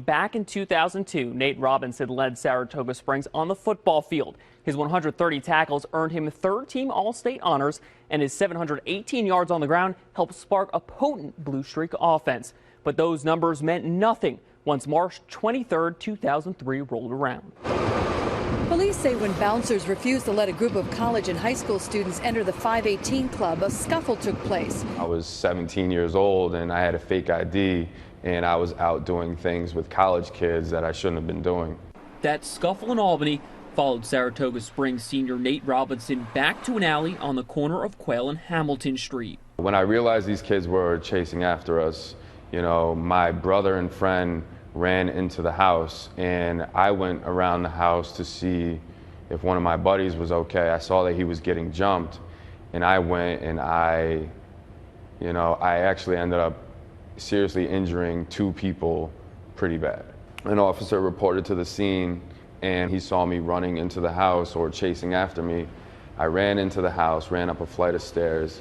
Back in 2002, Nate Robinson led Saratoga Springs on the football field. His 130 tackles earned him third-team All-State honors, and his 718 yards on the ground helped spark a potent Blue Streak offense. But those numbers meant nothing once March 23, 2003 rolled around. Police say when bouncers refused to let a group of college and high school students enter the 518 club, a scuffle took place. I was 17 years old and I had a fake ID, and I was out doing things with college kids that I shouldn't have been doing. That scuffle in Albany followed Saratoga Springs senior Nate Robinson back to an alley on the corner of Quail and Hamilton Street. When I realized these kids were chasing after us, my brother and friend ran into the house, and I went around the house to see if one of my buddies was okay. I saw that he was getting jumped, and I went and I actually ended up seriously injuring 2 people pretty bad. An officer reported to the scene, and he saw me running into the house or chasing after me. I ran into the house, ran up a flight of stairs,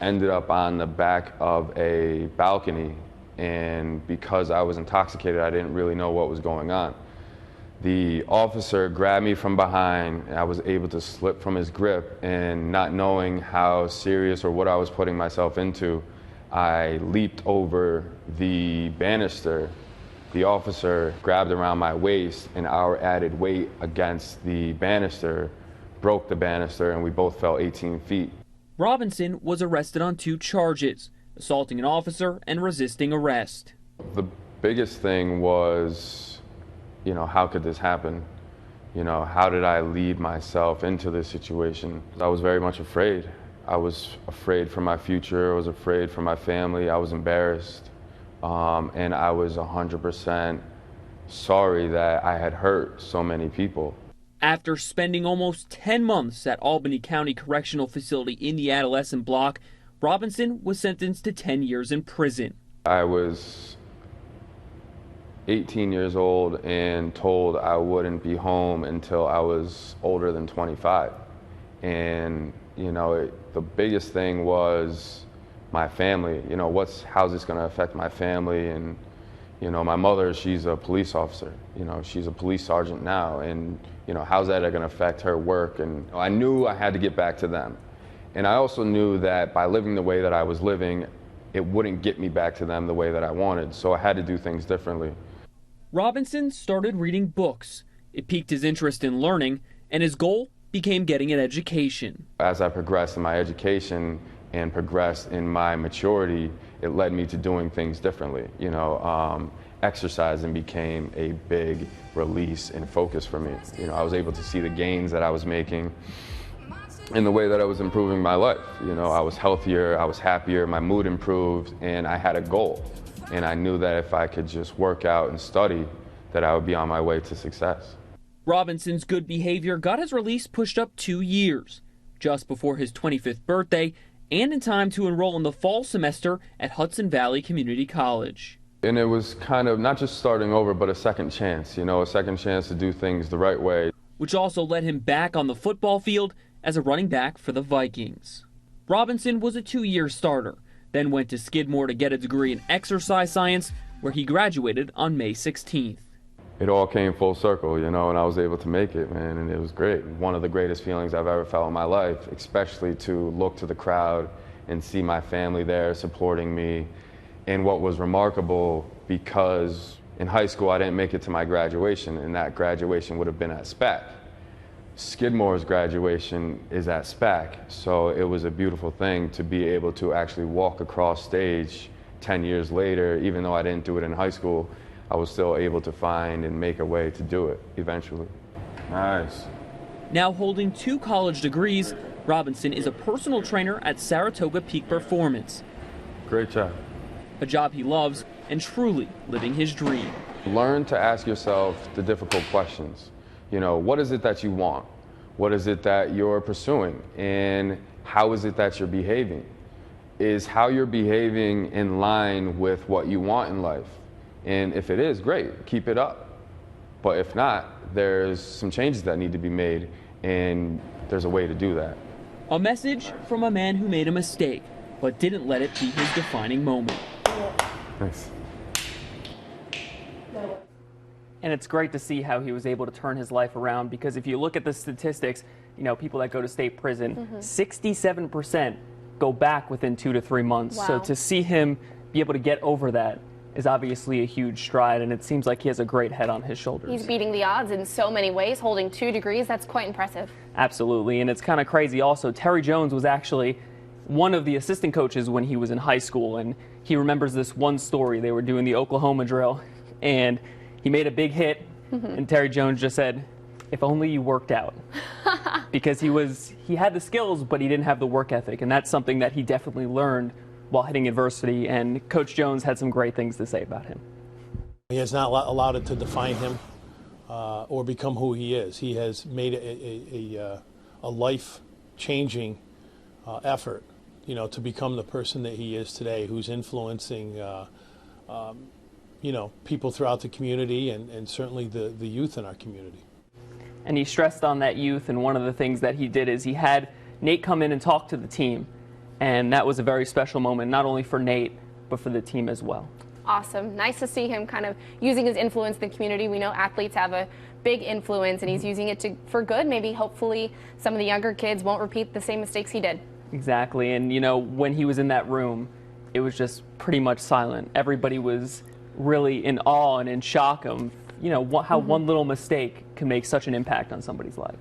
ended up on the back of a balcony, and because I was intoxicated, I didn't really know what was going on. The officer grabbed me from behind, and I was able to slip from his grip, and not knowing how serious or what I was putting myself into, I leaped over the banister. The officer grabbed around my waist, and our added weight against the banister broke the banister, and we both fell 18 feet. Robinson was arrested on 2 charges: assaulting an officer and resisting arrest. The biggest thing was, how could this happen? How did I lead myself into this situation? I was very much afraid. I was afraid for my future. I was afraid for my family. I was embarrassed. And I was 100% sorry that I had hurt so many people. After spending almost 10 months at Albany County Correctional Facility in the adolescent block, Robinson was sentenced to 10 years in prison. I was 18 years old and told I wouldn't be home until I was older than 25. And, the biggest thing was my family. How's this going to affect my family? And, my mother, she's a police officer. She's a police sergeant now. And, how's that going to affect her work? And I knew I had to get back to them. And I also knew that by living the way that I was living, it wouldn't get me back to them the way that I wanted. So I had to do things differently. Robinson started reading books. It piqued his interest in learning, and his goal became getting an education. As I progressed in my education and progressed in my maturity, it led me to doing things differently. Exercising became a big release and focus for me. I was able to see the gains that I was making in the way that I was improving my life. I was healthier, I was happier, my mood improved, and I had a goal. And I knew that if I could just work out and study, that I would be on my way to success. Robinson's good behavior got his release pushed up 2 years, just before his 25th birthday, and in time to enroll in the fall semester at Hudson Valley Community College. And it was kind of not just starting over, but a second chance, a second chance to do things the right way. Which also led him back on the football field as a running back for the Vikings. Robinson was a 2-year starter, then went to Skidmore to get a degree in exercise science, where he graduated on May 16th. It all came full circle, and I was able to make it, man, and it was great. One of the greatest feelings I've ever felt in my life, especially to look to the crowd and see my family there supporting me. And what was remarkable, because in high school I didn't make it to my graduation, and that graduation would have been at SPAC. Skidmore's graduation is at SPAC, so it was a beautiful thing to be able to actually walk across stage 10 years later. Even though I didn't do it in high school, I was still able to find and make a way to do it eventually. Nice. Now holding 2 college degrees, Robinson is a personal trainer at Saratoga Peak Performance. Great job. A job he loves and truly living his dream. Learn to ask yourself the difficult questions. What is it that you want? What is it that you're pursuing? And how is it that you're behaving? Is how you're behaving in line with what you want in life? And if it is, great, keep it up. But if not, there's some changes that need to be made, and there's a way to do that. A message from a man who made a mistake, but didn't let it be his defining moment. Nice. And it's great to see how he was able to turn his life around, because if you look at the statistics, people that go to state prison, 67% go back within 2 to 3 months. Wow. So to see him be able to get over that is obviously a huge stride, and it seems like he has a great head on his shoulders. He's beating the odds in so many ways, holding 2 degrees. That's quite impressive. Absolutely, and it's kind of crazy also. Terry Jones was actually one of the assistant coaches when he was in high school, and he remembers this one story. They were doing the Oklahoma drill, and he made a big hit, and Terry Jones just said, "If only you worked out." Because he had the skills, but he didn't have the work ethic, and that's something that he definitely learned while hitting adversity, and Coach Jones had some great things to say about him. He has not allowed it to define him or become who he is. He has made a life-changing effort, to become the person that he is today, who's influencing, people throughout the community and certainly the youth in our community. And he stressed on that youth, and one of the things that he did is he had Nate come in and talk to the team. And that was a very special moment, not only for Nate, but for the team as well. Awesome. Nice to see him kind of using his influence in the community. We know athletes have a big influence, and he's using it for good. Maybe, hopefully, some of the younger kids won't repeat the same mistakes he did. Exactly. And, when he was in that room, it was just pretty much silent. Everybody was really in awe and in shock of, how one little mistake can make such an impact on somebody's life.